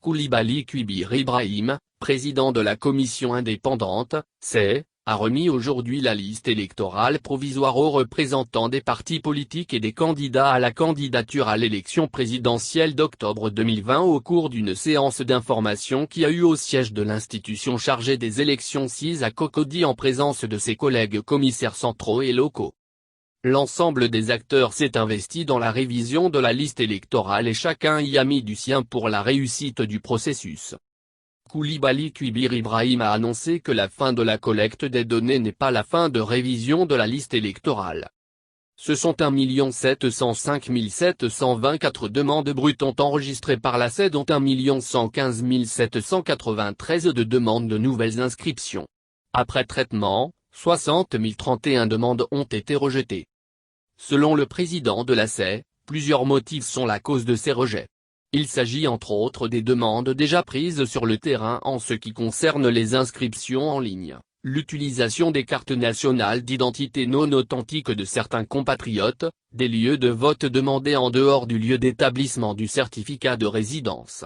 Coulibaly Kouibir Ibrahim, président de la commission indépendante, a remis aujourd'hui la liste électorale provisoire aux représentants des partis politiques et des candidats à la candidature à l'élection présidentielle d'octobre 2020 au cours d'une séance d'information qui a eu au siège de l'institution chargée des élections CIS à Cocody en présence de ses collègues commissaires centraux et locaux. L'ensemble des acteurs s'est investi dans la révision de la liste électorale et chacun y a mis du sien pour la réussite du processus. Coulibaly Kouibir Ibrahim a annoncé que la fin de la collecte des données n'est pas la fin de révision de la liste électorale. Ce sont 1 705 724 demandes brutes enregistrées par la CED dont 1 115 793 de demandes de nouvelles inscriptions. Après traitement, 60 031 demandes ont été rejetées. Selon le président de la CED, plusieurs motifs sont la cause de ces rejets. Il s'agit entre autres des demandes déjà prises sur le terrain en ce qui concerne les inscriptions en ligne, l'utilisation des cartes nationales d'identité non authentiques de certains compatriotes, des lieux de vote demandés en dehors du lieu d'établissement du certificat de résidence.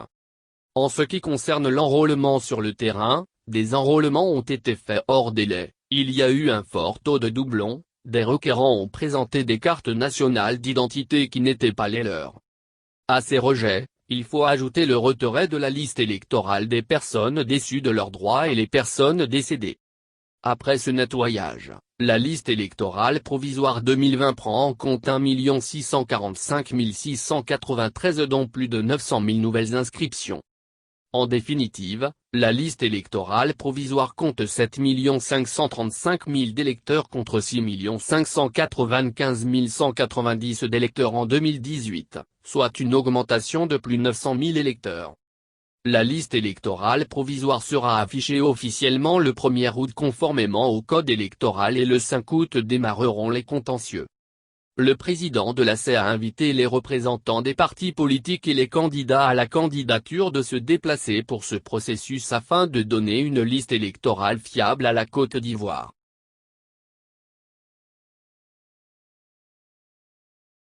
En ce qui concerne l'enrôlement sur le terrain, des enrôlements ont été faits hors délai, il y a eu un fort taux de doublons, des requérants ont présenté des cartes nationales d'identité qui n'étaient pas les leurs. À ces rejets, il faut ajouter le retrait de la liste électorale des personnes déçues de leurs droits et les personnes décédées. Après ce nettoyage, la liste électorale provisoire 2020 prend en compte 1 645 693 dont plus de 900 000 nouvelles inscriptions. En définitive, la liste électorale provisoire compte 7 535 000 d'électeurs contre 6 595 190 d'électeurs en 2018, soit une augmentation de plus de 900 000 électeurs. La liste électorale provisoire sera affichée officiellement le 1er août conformément au code électoral et le 5 août démarreront les contentieux. Le président de la CED a invité les représentants des partis politiques et les candidats à la candidature de se déplacer pour ce processus afin de donner une liste électorale fiable à la Côte d'Ivoire.